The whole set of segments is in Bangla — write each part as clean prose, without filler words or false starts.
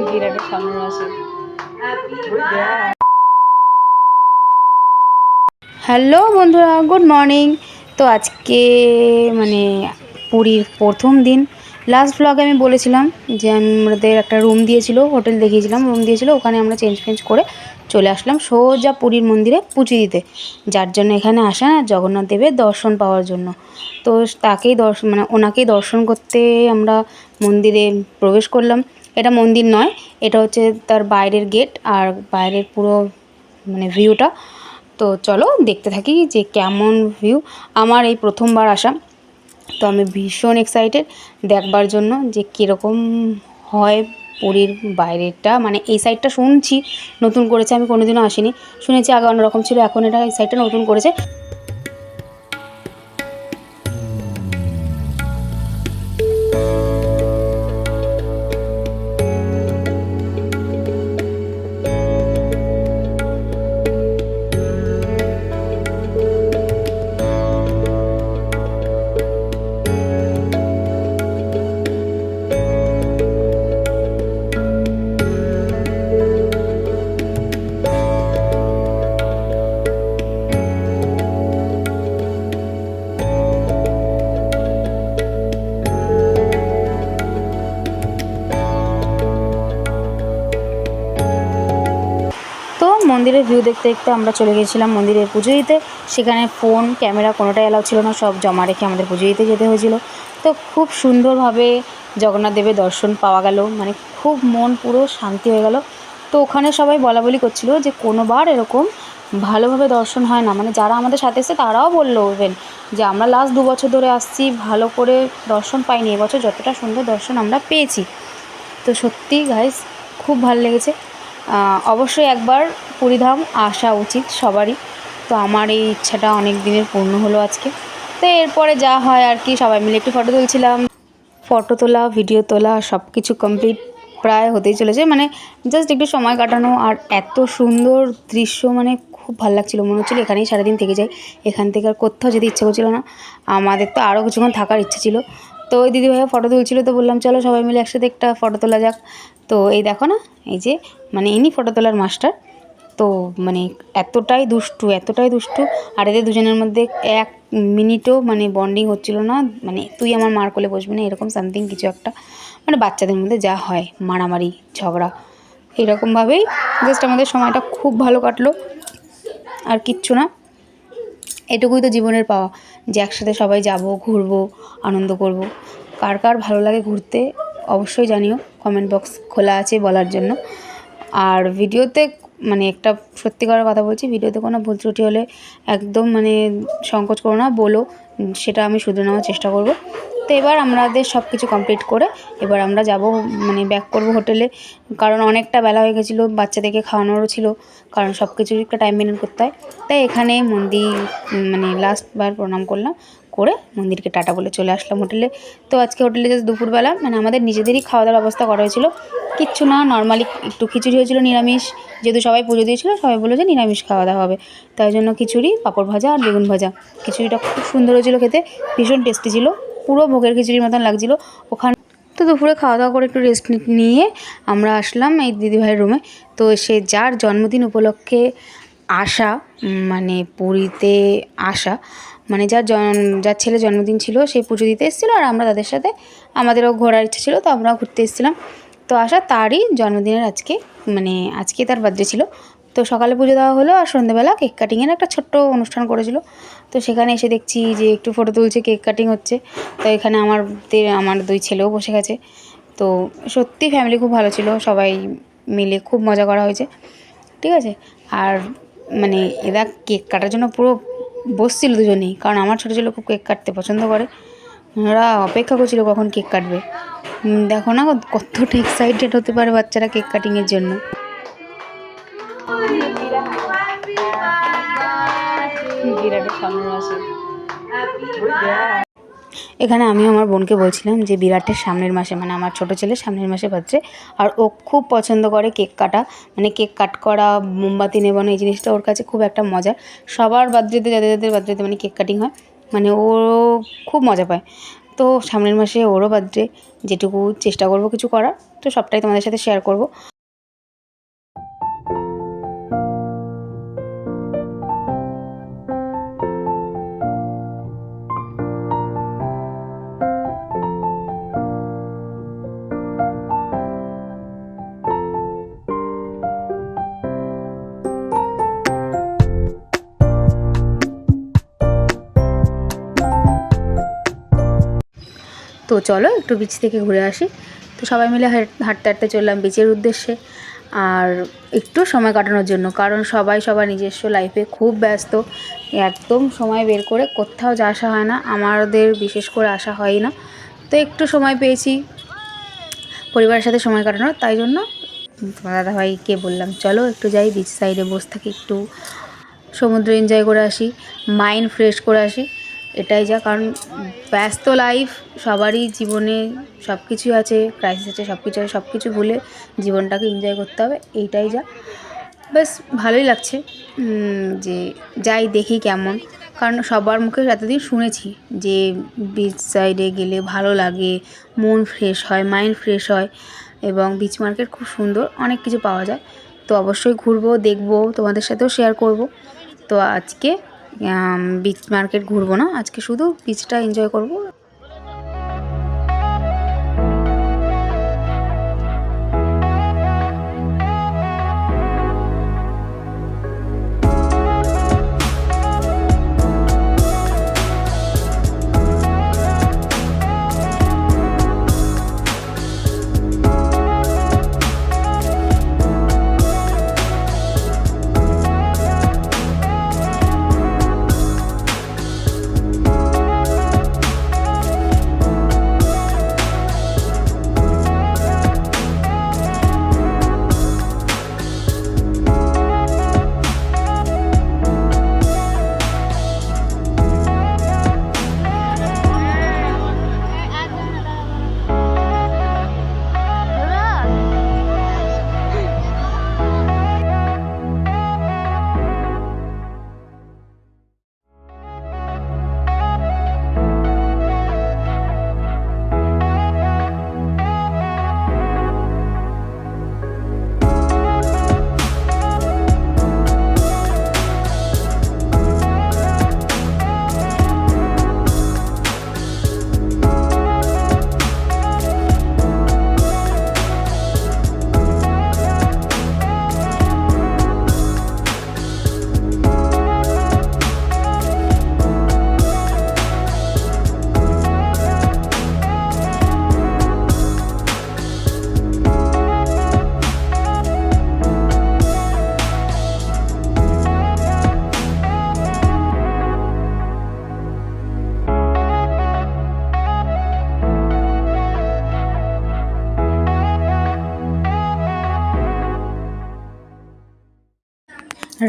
বিরাটের সামনের মাসে। হ্যালো বন্ধুরা, গুড মর্নিং। তো আজকে মানে পুরীর প্রথম দিন। লাস্ট ব্লগে আমি বলেছিলাম যে আমাদের একটা রুম দিয়েছিল, হোটেল দেখিয়েছিলাম, রুম দিয়েছিল, ওখানে আমরা চেঞ্জ করে চলে আসলাম সোজা পুরীর মন্দিরে পুজো দিতে। যার জন্য এখানে আসা জগন্নাথ দেবের দর্শন পাওয়ার জন্য। তো তাকেই ওনাকেই দর্শন করতে আমরা মন্দিরে প্রবেশ করলাম। এটা মন্দির নয়, এটা হচ্ছে তার বাইরের গেট আর বাইরের পুরো ভিউটা। তো চলো দেখতে থাকি যে কেমন ভিউ। আমার এই প্রথমবার আসা, তো আমি ভীষণ এক্সাইটেড দেখবার জন্য যে কীরকম হয় পুরীর বাইরেটা। এই সাইডটা শুনছি নতুন করেছে, আমি কোনোদিনও আসিনি, শুনেছি আগে অন্যরকম ছিল, এখন এটা এই সাইডটা নতুন করেছে। তো মন্দিরের ভিউ দেখতে দেখতে আমরা চলে গেছিলাম মন্দিরের পুজো দিতে। সেখানে ফোন ক্যামেরা কোনোটাই অ্যালাউ ছিল না, সব জমা রেখে আমাদের পুজো দিতে যেতে হয়েছিল। তো খুব সুন্দরভাবে জগন্নাথ দেবের দর্শন পাওয়া গেল, খুব মন পুরো শান্তি হয়ে গেল। তো ওখানে সবাই বলা করছিল যে কোনোবার এরকম ভালোভাবে দর্শন হয় না, যারা আমাদের সাথে এসে তারাও বললো ইভেন যে আমরা লাস্ট 2 বছর ধরে আসছি, ভালো করে দর্শন পাইনি, এবছর যতটা সুন্দর দর্শন আমরা পেয়েছি। তো সত্যি গাইস খুব ভালো লেগেছে। অবশ্যই একবার পুরীধাম আসা উচিত সবারই। তো আমার এই ইচ্ছাটা অনেক দিনের পূর্ণ হলো আজকে। তো এরপরে যা হয় আর কি, সবাই মিলে একটু ফটো তুলছিলাম, ফটো তোলা ভিডিও তোলা সব কিছু কমপ্লিট প্রায় হতেই চলেছে, জাস্ট একটু সময় কাটানো। আর এত সুন্দর দৃশ্য, খুব ভালো লাগছিলো, মনে হচ্ছিলো এখানেই সারাদিন থেকে যাই, এখান থেকে আর কোথাও যেতে ইচ্ছে করছিলো না। আমাদের তো আরও কিছুক্ষণ থাকার ইচ্ছে ছিল। তো ওই দিদিভাইয়া ফটো তুলছিল, তো বললাম চলো সবাই মিলে একসাথে একটা ফটো তোলা যাক। তো এই দেখো না, এই যে ইনি ফটো তোলার মাস্টার। তো এতটাই দুষ্টু, আর এদের দুজনের মধ্যে 1 মিনিটও বন্ডিং হচ্ছিল না, তুই আমার মার কোলে বসবি না, এরকম সামথিং কিছু একটা, বাচ্চাদের মধ্যে যা হয় মারামারি ঝগড়া, এরকমভাবেই জাস্ট আমাদের সময়টা খুব ভালো কাটলো। আর কিচ্ছু না, এটুকুই তো জীবনের পাওয়া, যে একসাথে সবাই যাব, ঘুরবো, আনন্দ করব। কার কার ভালো লাগে ঘুরতে অবশ্যই জানিও, কমেন্ট বক্স খোলা আছে বলার জন্য। আর ভিডিওতে একটা সত্যিকারের কথা বলছি, ভিডিওতে কোনো ভুল ত্রুটি হলে একদম সংকোচ করো না, বলো, সেটা আমি শুধরে নেওয়ার চেষ্টা করব। তো এবার আমাদের সব কিছু কমপ্লিট করে এবার আমরা যাব ব্যাক করব হোটেলে, কারণ অনেকটা বেলা হয়ে গেছিলো, বাচ্চাদেরকে খাওয়ানোরও ছিল, কারণ সব কিছুর একটা টাইম মেনটেন করতে হয়। তাই এখানে মন্দির লাস্টবার প্রণাম করলাম, করে মন্দিরকে টাটা বলে চলে আসলাম হোটেলে। তো আজকে হোটেলে জাস্ট দুপুরবেলা আমাদের নিজেদেরই খাওয়া দাওয়ার ব্যবস্থা করা হয়েছিল, কিচ্ছু না, নর্মালি একটু খিচুড়ি হয়েছিল নিরামিষ, যেহেতু সবাই পুজো দিয়েছিল সবাই বললো যে নিরামিষ খাওয়া দাওয়া হবে, তাই জন্য খিচুড়ি, পাঁপড় ভাজা আর বেগুন ভাজা। খিচুড়িটা খুব সুন্দর হয়েছিল খেতে, ভীষণ টেস্টি ছিল, পুরো ভোগের খিচুড়ির মতন লাগছিলো ওখানে। তো দুপুরে খাওয়া দাওয়া করে একটু রেস্ট নিয়ে আমরা আসলাম এই দিদিভাইয়ের রুমে। তো সে যার জন্মদিন উপলক্ষে আসা, পুরীতে আসা, যার ছেলে জন্মদিন ছিল, সেই পুজো দিতে এসেছিলো, আর আমরা তাদের সাথে, আমাদেরও ঘোরার ইচ্ছা ছিল, তো আমরাও ঘুরতে এসেছিলাম। তো আসা তারই জন্মদিনের আজকে তার বার্থডে ছিল। তো সকালে পুজো দেওয়া হলো, আর সন্ধ্যেবেলা কেক কাটিংয়ের একটা ছোট্ট অনুষ্ঠান করেছিল। তো সেখানে এসে দেখছি যে একটু ফটো তুলছে, কেক কাটিং হচ্ছে। তো এখানে আমার 2 ছেলেও বসে গেছে। তো সত্যি ফ্যামিলি খুব ভালো ছিল, সবাই মিলে খুব মজা করা হয়েছে, ঠিক আছে। আর এরা কেক কাটার জন্য পুরো বসছিল দুজনেই, কারণ আমার ছোটো ছেলে খুব কেক কাটতে পছন্দ করে, ওরা অপেক্ষা করছিল কখন কেক কাটবে। দেখো না কতটা এক্সাইটেড হতে পারে বাচ্চারা কেক কাটিংয়ের জন্য। বিরাটের সামনের মাসে। এখানে আমি আমার বোনকে বলছিলাম যে বিরাটের সামনের মাসে, আমার ছোটো ছেলের সামনের মাসে বার্থডে, আর ও খুব পছন্দ করে কেক কাটা, কেক কাট করা, মোমবাতি নেবানো, এই জিনিসটা ওর কাছে খুব একটা মজার। সবার বার্থডেতে, যাদের যাদের বার্থডেতে কেক কাটিং হয়, ও খুব মজা পায়। তো সামনের মাসে ওরও বার্থডে, যেটুকু চেষ্টা করব কিছু করার, তো সবটাই তোমাদের সাথে শেয়ার করব। তো চলো একটু বিচ থেকে ঘুরে আসি। তো সবাই মিলে হাঁটতে হাঁটতে চললাম বিচের উদ্দেশ্যে, আর একটু সময় কাটানোর জন্য, কারণ সবাই সবার নিজস্ব লাইফে খুব ব্যস্ত, একদম সময় বের করে কোথাও যা আসা হয় না, আমাদের বিশেষ করে আসা হয় না। তো একটু সময় পেয়েছি পরিবারের সাথে সময় কাটানোর, তাই জন্য তোমার দাদাভাইকে বললাম চলো একটু যাই বিচ সাইডে বসে থাকি, একটু সমুদ্র এনজয় করে আসি, মাইন্ড ফ্রেশ করে আসি। এটাই যা, কারণ ব্যস্ত লাইফ সবারই জীবনে, সব কিছুই আছে, ক্রাইসিস আছে, সব কিছু আছে, সব কিছু ভুলে জীবনটাকে এনজয় করতে হবে, এইটাই যা। বেশ ভালোই লাগছে যে যাই দেখি কেমন, কারণ সবার মুখে এতদিন শুনেছি যে বিচ সাইডে গেলে ভালো লাগে, মন ফ্রেশ হয়, মাইন্ড ফ্রেশ হয়, এবং বিচ মার্কেট খুব সুন্দর, অনেক কিছু পাওয়া যায়। তো অবশ্যই ঘুরবো, দেখবো, তোমাদের সাথেও শেয়ার করব। তো আজকে বিচ মার্কেট ঘুরবো না, আজকে শুধু বিচটা এনজয় করব।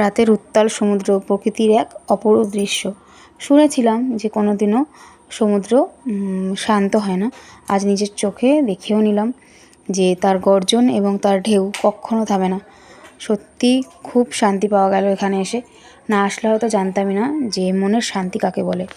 রাতের উত্তাল সমুদ্র প্রকৃতির এক অপরূপ দৃশ্য। শুনেছিলাম যে কোনো দিনও সমুদ্র শান্ত হয় না, আজ নিজের চোখে দেখেও নিলাম যে তার গর্জন এবং তার ঢেউ কখনো থামে না। সত্যি খুব শান্তি পাওয়া গেল এখানে এসে, না আসলে হয়তো জানতামই না যে মনের শান্তি কাকে বলে।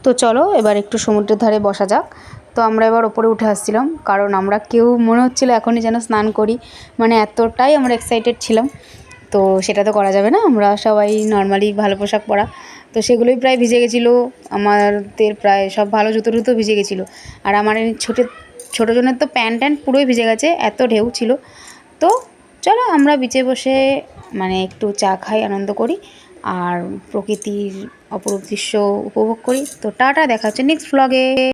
তো চলো এবার একটু সমুদ্রের ধারে বসা যাক। তো আমরা এবার ওপরে উঠে আসছিলাম, কারণ আমরা কেউ মনে হচ্ছিলো এখনই যেন স্নান করি, মানে এতটাই আমরা এক্সাইটেড ছিলাম। তো সেটা তো করা যাবে না, আমরা সবাই নর্মালি ভালো পোশাক পরা, তো সেগুলোই প্রায় ভিজে গেছিলো, আমাদের প্রায় সব ভালো জুতো টুতো ভিজে গেছিলো। আর আমার এই ছোটো জনের তো প্যান্ট ট্যান্ট পুরোই ভিজে গেছে, এত ঢেউ ছিল। তো চলো আমরা বিচে বসে মানে একটু চা খাই, আনন্দ করি আর প্রকৃতির অপরূপ দৃশ্য উপভোগ করি। তো টাটা, দেখা হচ্ছে নেক্সট ভ্লগে।